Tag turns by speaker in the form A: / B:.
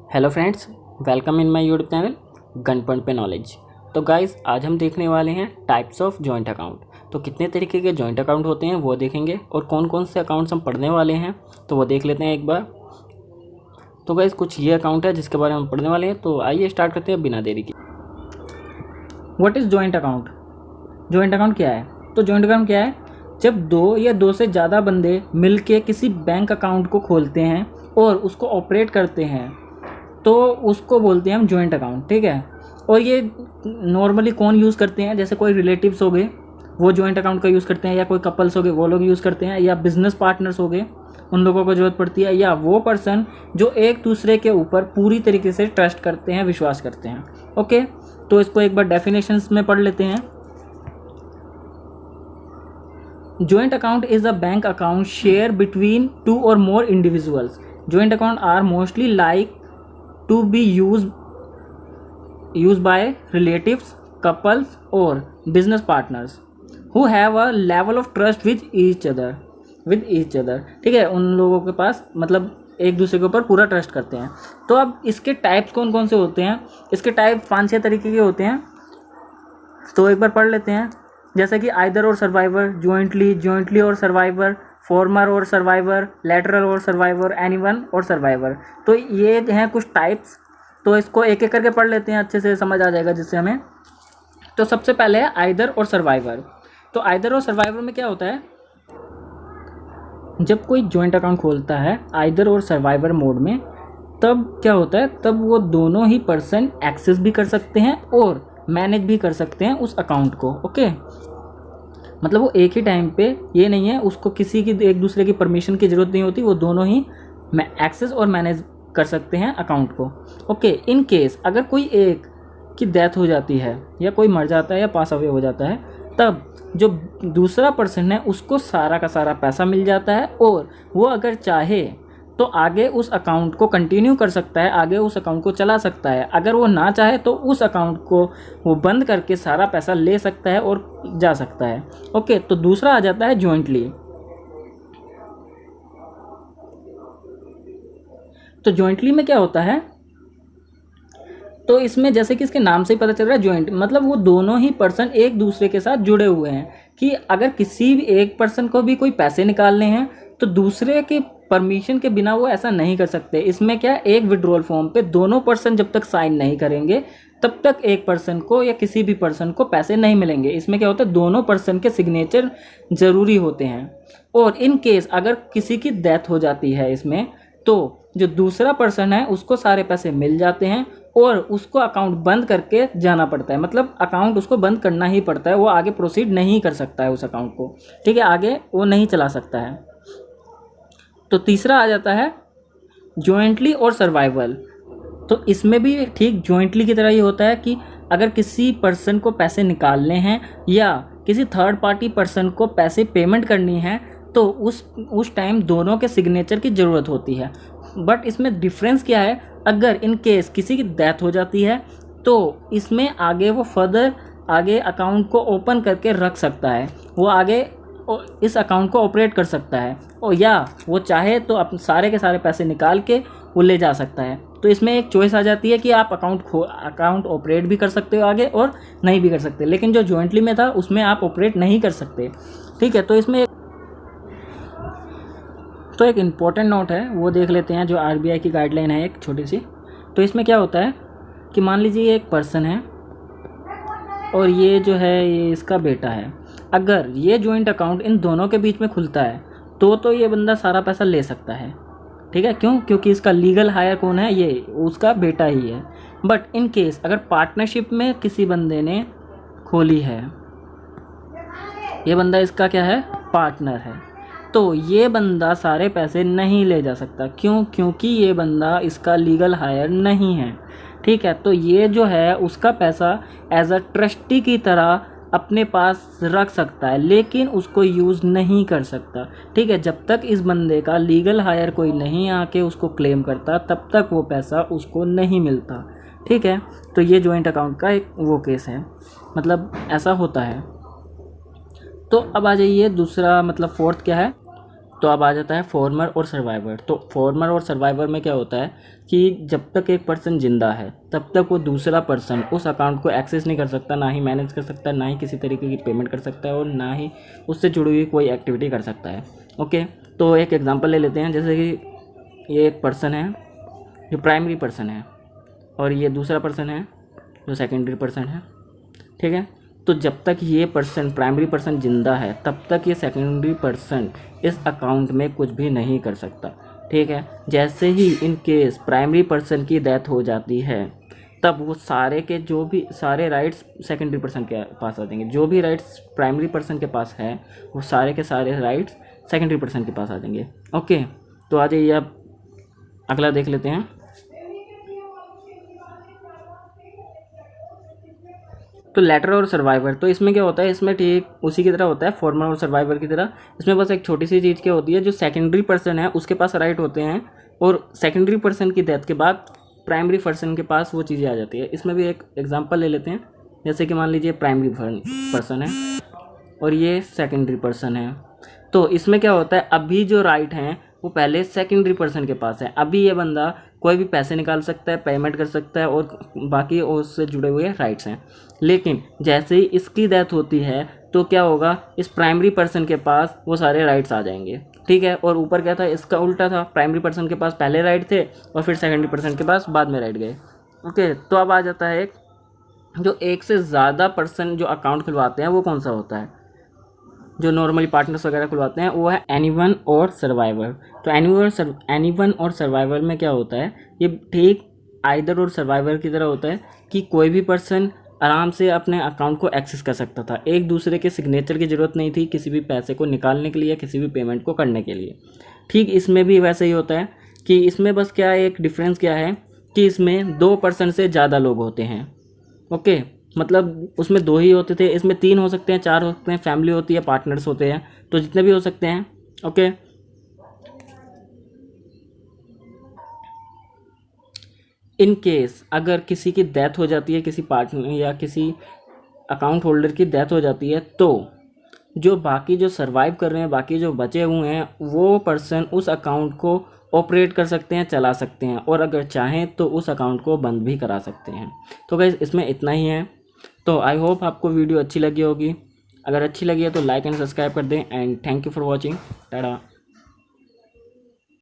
A: Hello friends, welcome in my YouTube channel gun point पे knowledge. तो guys, आज हम देखने वाले हैं टाइप्स ऑफ जॉइंट अकाउंट। तो कितने तरीके के जॉइंट अकाउंट होते हैं वो देखेंगे, और कौन कौन से अकाउंट्स हम पढ़ने वाले हैं तो वो देख लेते हैं एक बार। तो गाइस, कुछ ये अकाउंट है जिसके बारे में हम पढ़ने वाले हैं, तो आइए स्टार्ट करते हैं बिना देरी के। What is joint account? Joint account क्या है? तो जॉइंट अकाउंट क्या है? जब दो या दो से ज़्यादा बंदे मिलके किसी बैंक अकाउंट को खोलते हैं और उसको ऑपरेट करते हैं तो उसको बोलते हैं हम जॉइंट अकाउंट। ठीक है। और ये नॉर्मली कौन यूज़ करते हैं? जैसे कोई रिलेटिव्स हो गए वो जॉइंट अकाउंट का यूज़ करते हैं, या कोई कपल्स हो गए वो लोग यूज़ करते हैं, या बिजनेस पार्टनर्स हो गए उन लोगों को ज़रूरत पड़ती है, या वो पर्सन जो एक दूसरे के ऊपर पूरी तरीके से ट्रस्ट करते हैं, विश्वास करते हैं। ओके, तो इसको एक बार डेफिनेशंस में पढ़ लेते हैं। Joint account is a bank account shared between two or more individuals. Joint account are mostly like to be used by relatives, couples or business partners who have a level of trust with each other. ठीक है, उन लोगों के पास मतलब एक दूसरे के ऊपर पूरा ट्रस्ट करते हैं। तो अब इसके टाइप्स कौन कौन से होते हैं? इसके टाइप 5-6 तरीके के होते हैं, तो एक बार पढ़ लेते हैं। जैसे कि आइदर और सर्वाइवर, जॉइंटली और सर्वाइवर, फॉर्मर और सर्वाइवर, लेटरल और सर्वाइवर, एनीवन और सर्वाइवर। तो ये हैं कुछ टाइप्स। तो इसको एक एक करके पढ़ लेते हैं, अच्छे से समझ आ जाएगा जिससे हमें। तो सबसे पहले है आइदर और सर्वाइवर। तो आइदर और सर्वाइवर में क्या होता है? जब कोई जॉइंट अकाउंट खोलता है आइदर और सर्वाइवर मोड में, तब क्या होता है? तब वो दोनों ही पर्सन एक्सेस भी कर सकते हैं और मैनेज भी कर सकते हैं उस अकाउंट को। ओके, मतलब वो एक ही टाइम पे, ये नहीं है उसको किसी की एक दूसरे की परमिशन की ज़रूरत नहीं होती, वो दोनों ही एक्सेस और मैनेज कर सकते हैं अकाउंट को। ओके, इन केस अगर कोई एक की डेथ हो जाती है या कोई मर जाता है या पास अवे हो जाता है, तब जो दूसरा पर्सन है उसको सारा का सारा पैसा मिल जाता है, और वो अगर चाहे तो आगे उस अकाउंट को कंटिन्यू कर सकता है, आगे उस अकाउंट को चला सकता है। अगर वो ना चाहे तो उस अकाउंट को वो बंद करके सारा पैसा ले सकता है और जा सकता है। ओके, तो दूसरा आ जाता है जॉइंटली। तो जॉइंटली में क्या होता है? तो इसमें जैसे कि इसके नाम से ही पता चल रहा है जॉइंट, मतलब वो दोनों ही पर्सन एक दूसरे के साथ जुड़े हुए हैं कि अगर किसी भी एक पर्सन को भी कोई पैसे निकालने हैं तो दूसरे के परमिशन के बिना वो ऐसा नहीं कर सकते। इसमें क्या, एक विड्रॉल फॉर्म पे दोनों पर्सन जब तक साइन नहीं करेंगे तब तक एक पर्सन को या किसी भी पर्सन को पैसे नहीं मिलेंगे। इसमें क्या होता है? दोनों पर्सन के सिग्नेचर ज़रूरी होते हैं। और इन केस अगर किसी की डेथ हो जाती है इसमें, तो जो दूसरा पर्सन है उसको सारे पैसे मिल जाते हैं और उसको अकाउंट बंद करके जाना पड़ता है। मतलब अकाउंट उसको बंद करना ही पड़ता है, वो आगे प्रोसीड नहीं कर सकता है उस अकाउंट को। ठीक है, आगे वो नहीं चला सकता है। तो तीसरा आ जाता है जॉइंटली और सर्वाइवल। तो इसमें भी ठीक जॉइंटली की तरह ही होता है कि अगर किसी पर्सन को पैसे निकालने हैं या किसी थर्ड पार्टी पर्सन को पैसे पेमेंट करनी है तो उस टाइम दोनों के सिग्नेचर की ज़रूरत होती है। बट इसमें डिफरेंस क्या है? अगर इन केस किसी की डेथ हो जाती है तो इसमें आगे वो फर्दर आगे अकाउंट को ओपन करके रख सकता है, वो आगे इस अकाउंट को ऑपरेट कर सकता है, और या वो चाहे तो अपने सारे के सारे पैसे निकाल के वो ले जा सकता है। तो इसमें एक चॉइस आ जाती है कि आप अकाउंट ऑपरेट भी कर सकते हो आगे और नहीं भी कर सकते। लेकिन जो जॉइंटली में था उसमें आप ऑपरेट नहीं कर सकते। ठीक है, तो इसमें तो एक इम्पॉर्टेंट नोट है वो देख लेते हैं, जो आरबीआई की गाइडलाइन है एक छोटी सी। तो इसमें क्या होता है कि मान लीजिए एक पर्सन है और ये जो है ये इसका बेटा है। अगर ये जॉइंट अकाउंट इन दोनों के बीच में खुलता है तो ये बंदा सारा पैसा ले सकता है। ठीक है, क्यों? क्योंकि इसका लीगल हायर कौन है? ये उसका बेटा ही है। बट इन केस अगर पार्टनरशिप में किसी बंदे ने खोली है, ये बंदा इसका क्या है? पार्टनर है, तो ये बंदा सारे पैसे नहीं ले जा सकता। क्यों? क्योंकि ये बंदा इसका लीगल हायर नहीं है। ठीक है, तो ये जो है उसका पैसा एज अ ट्रस्टी की तरह अपने पास रख सकता है, लेकिन उसको यूज़ नहीं कर सकता। ठीक है, जब तक इस बंदे का लीगल हायर कोई नहीं आके उसको क्लेम करता तब तक वो पैसा उसको नहीं मिलता। ठीक है, तो ये जॉइंट अकाउंट का एक वो केस है, मतलब ऐसा होता है। तो अब आ जाइए दूसरा, मतलब फोर्थ क्या है? तो अब आ जाता है फॉर्मर और सर्वाइवर। तो फॉर्मर और सर्वाइवर में क्या होता है कि जब तक एक पर्सन जिंदा है तब तक वो दूसरा पर्सन उस अकाउंट को एक्सेस नहीं कर सकता, ना ही मैनेज कर सकता, ना ही किसी तरीके की पेमेंट कर सकता है और ना ही उससे जुड़ी हुई कोई एक्टिविटी कर सकता है। ओके, तो एक एग्जांपल ले लेते हैं। जैसे कि ये एक पर्सन है जो प्राइमरी पर्सन है और ये दूसरा पर्सन है जो सेकेंडरी पर्सन है, ठीक है। तो जब तक ये पर्सन प्राइमरी पर्सन जिंदा है तब तक ये सेकेंडरी पर्सन इस अकाउंट में कुछ भी नहीं कर सकता, ठीक है। जैसे ही इन केस प्राइमरी पर्सन की डेथ हो जाती है तब वो सारे के जो भी सारे राइट्स सेकेंडरी पर्सन के पास आ जाएंगे। जो भी राइट्स प्राइमरी पर्सन के पास है वो सारे के सारे राइट्स सेकेंडरी पर्सन के पास आ जाएंगे। ओके, तो आ जाइए अब अगला देख लेते हैं। तो लेटर और सर्वाइवर, तो इसमें क्या होता है, इसमें ठीक उसी की तरह होता है फॉर्मर और सर्वाइवर की तरह। इसमें बस एक छोटी सी चीज़ क्या होती है, जो सेकेंडरी पर्सन है उसके पास राइट होते हैं और सेकेंडरी पर्सन की डेथ के बाद प्राइमरी पर्सन के पास वो चीज़ें आ जाती है। इसमें भी एक एग्जांपल ले लेते हैं। जैसे कि मान लीजिए प्राइमरी पर्सन है और ये सेकेंडरी पर्सन है। तो इसमें क्या होता है, अभी जो राइट हैं वो पहले सेकेंडरी पर्सन के पास है। अभी ये बंदा कोई भी पैसे निकाल सकता है, पेमेंट कर सकता है और बाकी उससे जुड़े हुए राइट्स हैं। लेकिन जैसे ही इसकी डेथ होती है तो क्या होगा, इस प्राइमरी पर्सन के पास वो सारे राइट्स आ जाएंगे, ठीक है। और ऊपर क्या था, इसका उल्टा था, प्राइमरी पर्सन के पास पहले राइट थे और फिर सेकेंडरी पर्सन के पास बाद में राइट गए। ओके, तो अब आ जाता है जो एक से ज़्यादा पर्सन जो अकाउंट खुलवाते हैं वो कौन सा होता है। जो नॉर्मली पार्टनर्स वगैरह खुलवाते हैं वो है एनीवन और सर्वाइवर। तो एनीवन और सर्वाइवर में क्या होता है, ये ठीक आइदर और सर्वाइवर की तरह होता है कि कोई भी पर्सन आराम से अपने अकाउंट को एक्सेस कर सकता था। एक दूसरे के सिग्नेचर की ज़रूरत नहीं थी किसी भी पैसे को निकालने के लिए, किसी भी पेमेंट को करने के लिए। ठीक इसमें भी वैसे ही होता है कि इसमें बस क्या है, एक डिफरेंस क्या है कि इसमें 2 पर्सन से ज़्यादा लोग होते हैं। ओके, मतलब उसमें 2 ही होते थे, इसमें 3 हो सकते हैं, 4 हो सकते हैं, फैमिली होती है, पार्टनर्स होते हैं, तो जितने भी हो सकते हैं। ओके, इन केस अगर किसी की डेथ हो जाती है, किसी पार्टनर या किसी अकाउंट होल्डर की डेथ हो जाती है, तो जो बाकी जो सर्वाइव कर रहे हैं, बाकी जो बचे हुए हैं, वो पर्सन उस अकाउंट को ऑपरेट कर सकते हैं, चला सकते हैं और अगर चाहें तो उस अकाउंट को बंद भी करा सकते हैं। तो गाइस इसमें इतना ही है। तो आई होप आपको वीडियो अच्छी लगी होगी। अगर अच्छी लगी है तो लाइक एंड सब्सक्राइब कर दें and thank you for watching. Tata.